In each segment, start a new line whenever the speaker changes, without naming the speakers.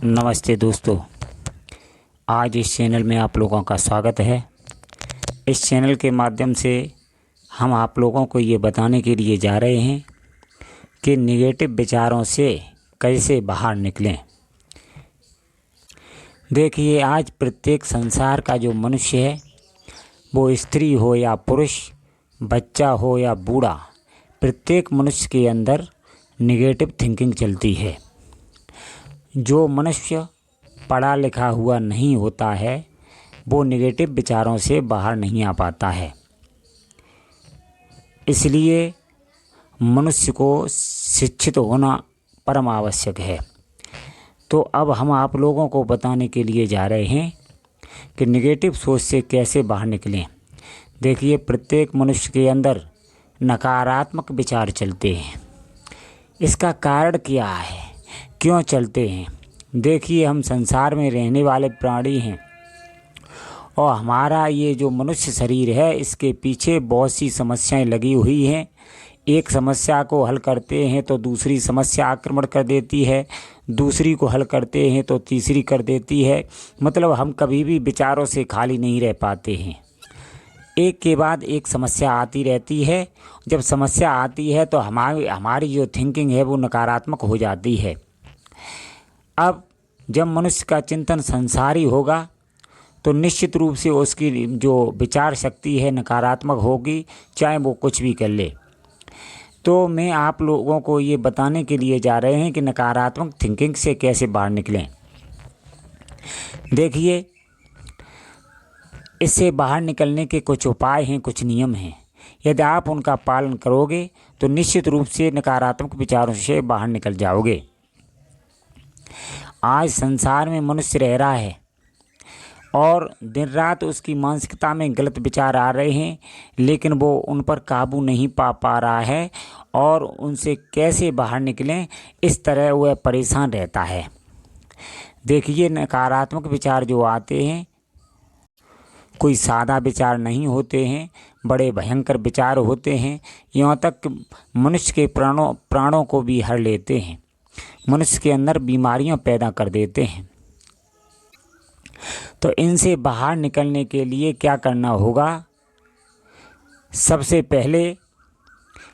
नमस्ते दोस्तों, आज इस चैनल में आप लोगों का स्वागत है। इस चैनल के माध्यम से हम आप लोगों को ये बताने के लिए जा रहे हैं कि नेगेटिव विचारों से कैसे बाहर निकलें। देखिए, आज प्रत्येक संसार का जो मनुष्य है, वो स्त्री हो या पुरुष, बच्चा हो या बूढ़ा, प्रत्येक मनुष्य के अंदर नेगेटिव थिंकिंग चलती है। जो मनुष्य पढ़ा लिखा हुआ नहीं होता है, वो नेगेटिव विचारों से बाहर नहीं आ पाता है। इसलिए मनुष्य को शिक्षित होना परम आवश्यक है। तो अब हम आप लोगों को बताने के लिए जा रहे हैं कि नेगेटिव सोच से कैसे बाहर निकलें। देखिए, प्रत्येक मनुष्य के अंदर नकारात्मक विचार चलते हैं। इसका कारण क्या है, क्यों चलते हैं? देखिए, हम संसार में रहने वाले प्राणी हैं और हमारा ये जो मनुष्य शरीर है, इसके पीछे बहुत सी समस्याएं लगी हुई हैं। एक समस्या को हल करते हैं तो दूसरी समस्या आक्रमण कर देती है, दूसरी को हल करते हैं तो तीसरी कर देती है। मतलब हम कभी भी विचारों से खाली नहीं रह पाते हैं। एक के बाद एक समस्या आती रहती है। जब समस्या आती है तो हमारी जो थिंकिंग है वो नकारात्मक हो जाती है। अब जब मनुष्य का चिंतन संसारी होगा तो निश्चित रूप से उसकी जो विचार शक्ति है नकारात्मक होगी, चाहे वो कुछ भी कर ले। तो मैं आप लोगों को ये बताने के लिए जा रहे हैं कि नकारात्मक थिंकिंग से कैसे बाहर निकलें। देखिए, इससे बाहर निकलने के कुछ उपाय हैं, कुछ नियम हैं। यदि आप उनका पालन करोगे तो निश्चित रूप से नकारात्मक विचारों से बाहर निकल जाओगे। आज संसार में मनुष्य रह रहा है और दिन रात उसकी मानसिकता में गलत विचार आ रहे हैं, लेकिन वो उन पर काबू नहीं पा रहा है और उनसे कैसे बाहर निकलें, इस तरह वह परेशान रहता है। देखिए, नकारात्मक विचार जो आते हैं, कोई सादा विचार नहीं होते हैं, बड़े भयंकर विचार होते हैं। यहाँ तक मनुष्य के प्राणों को भी हर लेते हैं, मनुष्य के अंदर बीमारियां पैदा कर देते हैं। तो इनसे बाहर निकलने के लिए क्या करना होगा? सबसे पहले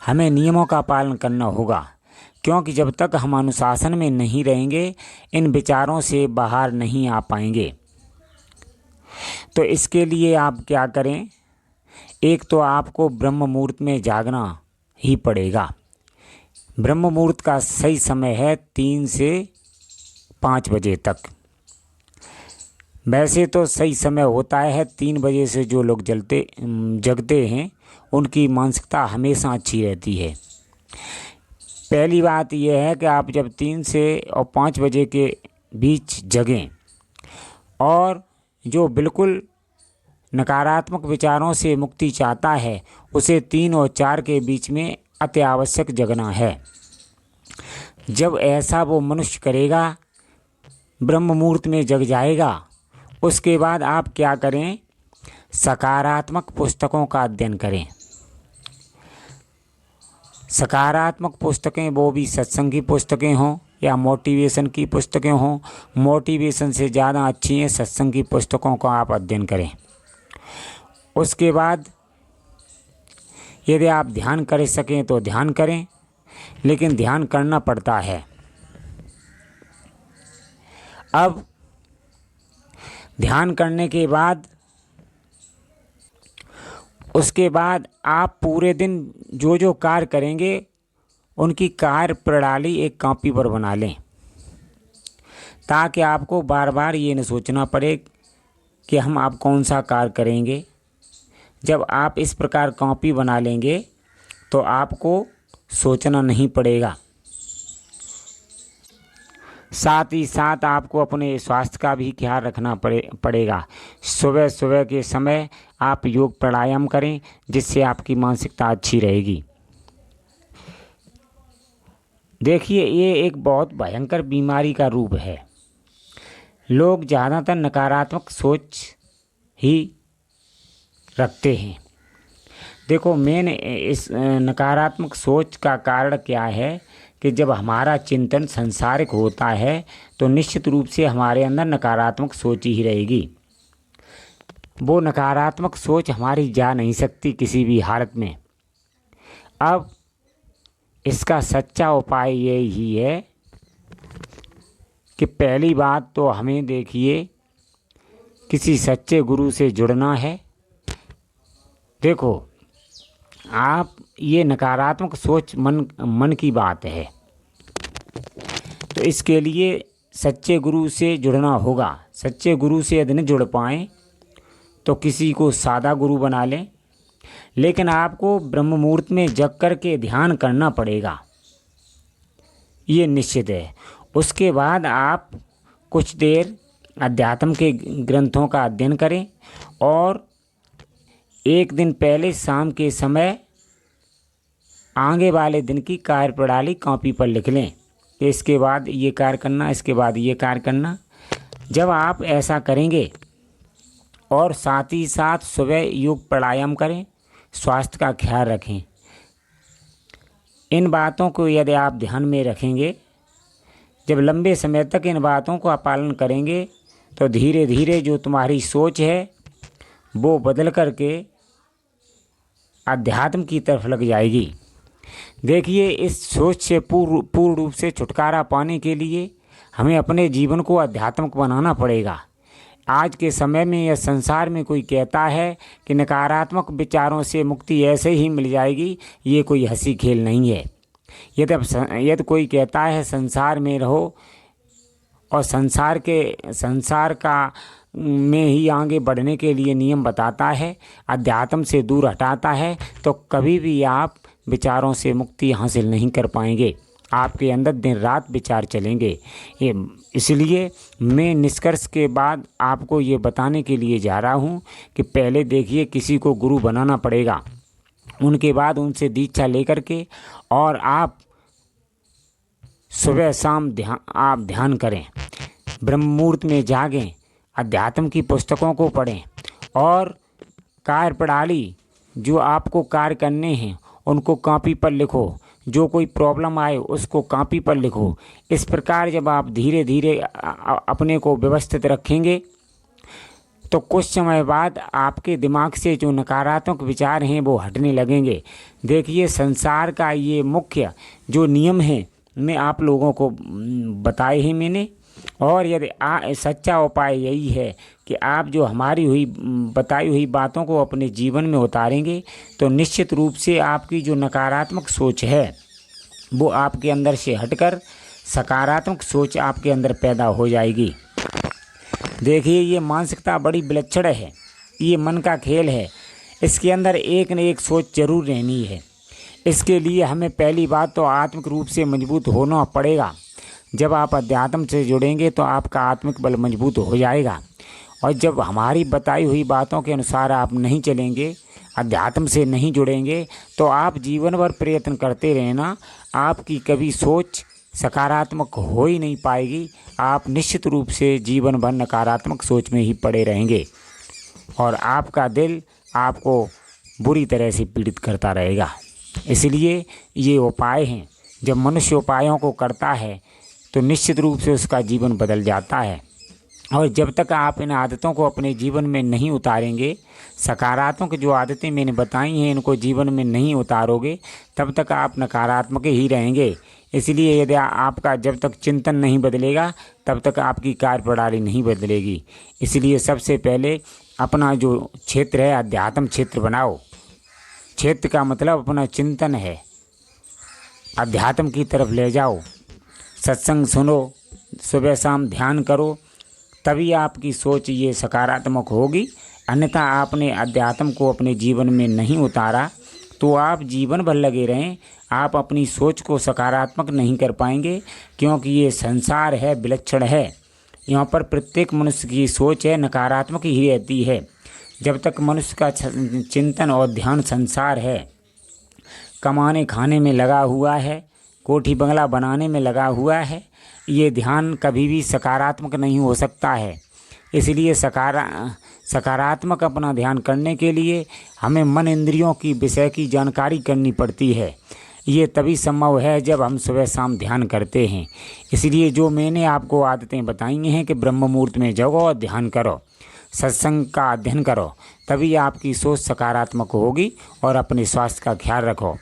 हमें नियमों का पालन करना होगा, क्योंकि जब तक हम अनुशासन में नहीं रहेंगे, इन विचारों से बाहर नहीं आ पाएंगे। तो इसके लिए आप क्या करें? एक तो आपको ब्रह्म मुहूर्त में जागना ही पड़ेगा। ब्रह्म मुहूर्त का सही समय है 3 से 5 बजे तक। वैसे तो सही समय होता है 3 बजे से। जो लोग जगते हैं उनकी मानसिकता हमेशा अच्छी रहती है। पहली बात यह है कि आप जब 3 से और 5 बजे के बीच जगें, और जो बिल्कुल नकारात्मक विचारों से मुक्ति चाहता है, उसे 3 और 4 के बीच में अति आवश्यक जगना है। जब ऐसा वो मनुष्य करेगा, ब्रह्म मुहूर्त में जग जाएगा, उसके बाद आप क्या करें? सकारात्मक पुस्तकों का अध्ययन करें। सकारात्मक पुस्तकें वो भी सत्संग की पुस्तकें हों या मोटिवेशन की पुस्तकें हों। मोटिवेशन से ज़्यादा अच्छी हैं सत्संग की पुस्तकों का आप अध्ययन करें। उसके बाद यदि आप ध्यान कर सकें तो ध्यान करें, लेकिन ध्यान करना पड़ता है। अब ध्यान करने के बाद उसके बाद आप पूरे दिन जो जो कार्य करेंगे, उनकी कार्य प्रणाली एक कॉपी पर बना लें, ताकि आपको बार बार ये न सोचना पड़े कि हम आप कौन सा कार्य करेंगे। जब आप इस प्रकार कॉपी बना लेंगे तो आपको सोचना नहीं पड़ेगा। साथ ही साथ आपको अपने स्वास्थ्य का भी ख्याल रखना पड़ेगा। सुबह सुबह के समय आप योग प्राणायाम करें, जिससे आपकी मानसिकता अच्छी रहेगी। देखिए, ये एक बहुत भयंकर बीमारी का रूप है। लोग ज़्यादातर नकारात्मक सोच ही रखते हैं। देखो, मेन इस नकारात्मक सोच का कारण क्या है कि जब हमारा चिंतन संसारिक होता है तो निश्चित रूप से हमारे अंदर नकारात्मक सोच ही रहेगी। वो नकारात्मक सोच हमारी जा नहीं सकती किसी भी हालत में। अब इसका सच्चा उपाय यही है कि पहली बात तो हमें देखिए किसी सच्चे गुरु से जुड़ना है। देखो, आप ये नकारात्मक सोच मन की बात है, तो इसके लिए सच्चे गुरु से जुड़ना होगा। सच्चे गुरु से यदि नहीं जुड़ पाएँ तो किसी को सादा गुरु बना लें, लेकिन आपको ब्रह्म मुहूर्त में जग कर के ध्यान करना पड़ेगा, ये निश्चित है। उसके बाद आप कुछ देर अध्यात्म के ग्रंथों का अध्ययन करें और एक दिन पहले शाम के समय आगे वाले दिन की कार्य प्रणाली कॉपी पर लिख लें कि इसके बाद ये कार्य करना, इसके बाद ये कार्य करना। जब आप ऐसा करेंगे और साथ ही साथ सुबह योग प्राणायाम करें, स्वास्थ्य का ख्याल रखें, इन बातों को यदि आप ध्यान में रखेंगे, जब लंबे समय तक इन बातों का पालन करेंगे तो धीरे धीरे जो तुम्हारी सोच है वो बदल करके अध्यात्म की तरफ लग जाएगी। देखिए, इस सोच से पूर्ण रूप से छुटकारा पाने के लिए हमें अपने जीवन को आध्यात्मिक बनाना पड़ेगा। आज के समय में या संसार में कोई कहता है कि नकारात्मक विचारों से मुक्ति ऐसे ही मिल जाएगी, ये कोई हंसी खेल नहीं है। यदि कोई कहता है संसार में रहो और संसार का में ही आगे बढ़ने के लिए नियम बताता है, अध्यात्म से दूर हटाता है, तो कभी भी आप विचारों से मुक्ति हासिल नहीं कर पाएंगे। आपके अंदर दिन रात विचार चलेंगे। इसलिए मैं निष्कर्ष के बाद आपको ये बताने के लिए जा रहा हूँ कि पहले देखिए किसी को गुरु बनाना पड़ेगा, उनके बाद उनसे दीक्षा लेकर के और आप सुबह शाम ध्यान करें, ब्रह्म मुहूर्त में जागें, अध्यात्म की पुस्तकों को पढ़ें और कार्य प्रणाली जो आपको कार्य करने हैं उनको कॉपी पर लिखो। जो कोई प्रॉब्लम आए उसको कॉपी पर लिखो। इस प्रकार जब आप धीरे धीरे अपने को व्यवस्थित रखेंगे तो कुछ समय बाद आपके दिमाग से जो नकारात्मक विचार हैं वो हटने लगेंगे। देखिए, संसार का ये मुख्य जो नियम है मैं आप लोगों को बताए ही मैंने, और यदि सच्चा उपाय यही है कि आप जो हमारी बताई हुई बातों को अपने जीवन में उतारेंगे तो निश्चित रूप से आपकी जो नकारात्मक सोच है वो आपके अंदर से हटकर सकारात्मक सोच आपके अंदर पैदा हो जाएगी। देखिए, ये मानसिकता बड़ी विलक्षण है, ये मन का खेल है, इसके अंदर एक न एक सोच जरूर रहनी है। इसके लिए हमें पहली बात तो आत्मिक रूप से मजबूत होना पड़ेगा। जब आप अध्यात्म से जुड़ेंगे तो आपका आत्मिक बल मजबूत हो जाएगा, और जब हमारी बताई हुई बातों के अनुसार आप नहीं चलेंगे, अध्यात्म से नहीं जुड़ेंगे, तो आप जीवन भर प्रयत्न करते रहना, आपकी कभी सोच सकारात्मक हो ही नहीं पाएगी। आप निश्चित रूप से जीवन भर नकारात्मक सोच में ही पड़े रहेंगे और आपका दिल आपको बुरी तरह से पीड़ित करता रहेगा। इसलिए ये उपाय हैं, जब मनुष्य उपायों को करता है तो निश्चित रूप से उसका जीवन बदल जाता है। और जब तक आप इन आदतों को अपने जीवन में नहीं उतारेंगे, सकारात्मक जो आदतें मैंने बताई हैं इनको जीवन में नहीं उतारोगे, तब तक आप नकारात्मक ही रहेंगे। इसलिए यदि आपका जब तक चिंतन नहीं बदलेगा तब तक आपकी कार्य प्रणाली नहीं बदलेगी। इसलिए सबसे पहले अपना जो क्षेत्र है अध्यात्म क्षेत्र बनाओ। क्षेत्र का मतलब अपना चिंतन है, अध्यात्म की तरफ ले जाओ, सत्संग सुनो, सुबह शाम ध्यान करो, तभी आपकी सोच ये सकारात्मक होगी। अन्यथा आपने अध्यात्म को अपने जीवन में नहीं उतारा तो आप जीवन भर लगे रहें, आप अपनी सोच को सकारात्मक नहीं कर पाएंगे, क्योंकि ये संसार है, विलक्षण है। यहाँ पर प्रत्येक मनुष्य की सोच है नकारात्मक ही रहती है। जब तक मनुष्य का चिंतन और ध्यान संसार है, कमाने खाने में लगा हुआ है, कोठी बंगला बनाने में लगा हुआ है, ये ध्यान कभी भी सकारात्मक नहीं हो सकता है। इसलिए सकारात्मक अपना ध्यान करने के लिए हमें मन इंद्रियों की विषय की जानकारी करनी पड़ती है। ये तभी संभव है जब हम सुबह शाम ध्यान करते हैं। इसलिए जो मैंने आपको आदतें बताई हैं कि ब्रह्म मुहूर्त में जगो और ध्यान करो, सत्संग का अध्ययन करो, तभी आपकी सोच सकारात्मक होगी। और अपने स्वास्थ्य का ख्याल रखो,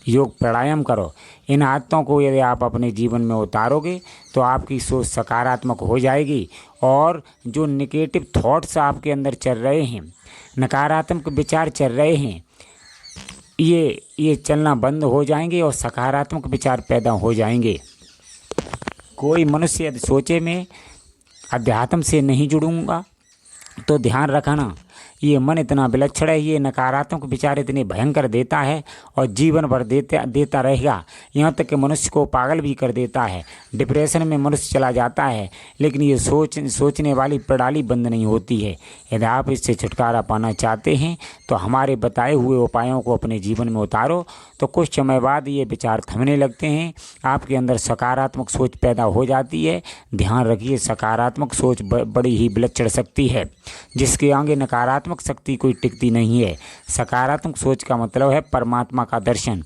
योग प्राणायाम करो। इन आदतों को यदि आप अपने जीवन में उतारोगे तो आपकी सोच सकारात्मक हो जाएगी और जो नेगेटिव थॉट्स आपके अंदर चल रहे हैं, नकारात्मक विचार चल रहे हैं, ये चलना बंद हो जाएंगे और सकारात्मक विचार पैदा हो जाएंगे। कोई मनुष्य यदि सोचे मैं अध्यात्म से नहीं जुड़ूंगा तो ध्यान रखना, ये मन इतना विलक्षण है, ये नकारात्मक विचार इतने भयंकर देता है और जीवन भर देता रहेगा। यहाँ तक कि मनुष्य को पागल भी कर देता है, डिप्रेशन में मनुष्य चला जाता है। लेकिन ये सोचने वाली प्रणाली बंद नहीं होती है। यदि आप इससे छुटकारा पाना चाहते हैं तो हमारे बताए हुए उपायों को अपने जीवन में उतारो, तो कुछ समय बाद ये विचार थमने लगते हैं, आपके अंदर सकारात्मक सोच पैदा हो जाती है। ध्यान रखिए, सकारात्मक सोच बड़ी ही विलक्षण शक्ति है, जिसके आगे नकारात्मक शक्ति कोई टिकती नहीं है। सकारात्मक सोच का मतलब है परमात्मा का दर्शन,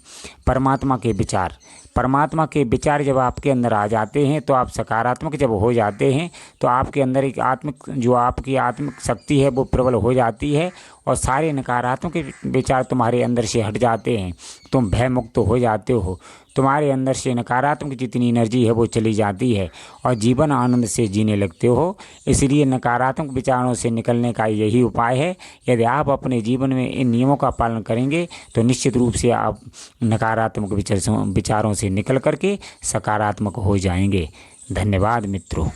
परमात्मा के विचार। परमात्मा के विचार जब आपके अंदर आ जाते हैं तो आप सकारात्मक जब हो जाते हैं तो आपके अंदर एक आपकी आत्मिक शक्ति है वो प्रबल हो जाती है और सारे नकारात्मक विचार तुम्हारे अंदर से हट जाते हैं। तुम भय मुक्त हो जाते हो, तुम्हारे अंदर से नकारात्मक जितनी एनर्जी है वो चली जाती है और जीवन आनंद से जीने लगते हो। इसलिए नकारात्मक विचारों से निकलने का यही उपाय है। यदि आप अपने जीवन में इन नियमों का पालन करेंगे तो निश्चित रूप से आप नकारात्मक विचारों से निकल करके सकारात्मक हो जाएंगे। धन्यवाद मित्रों।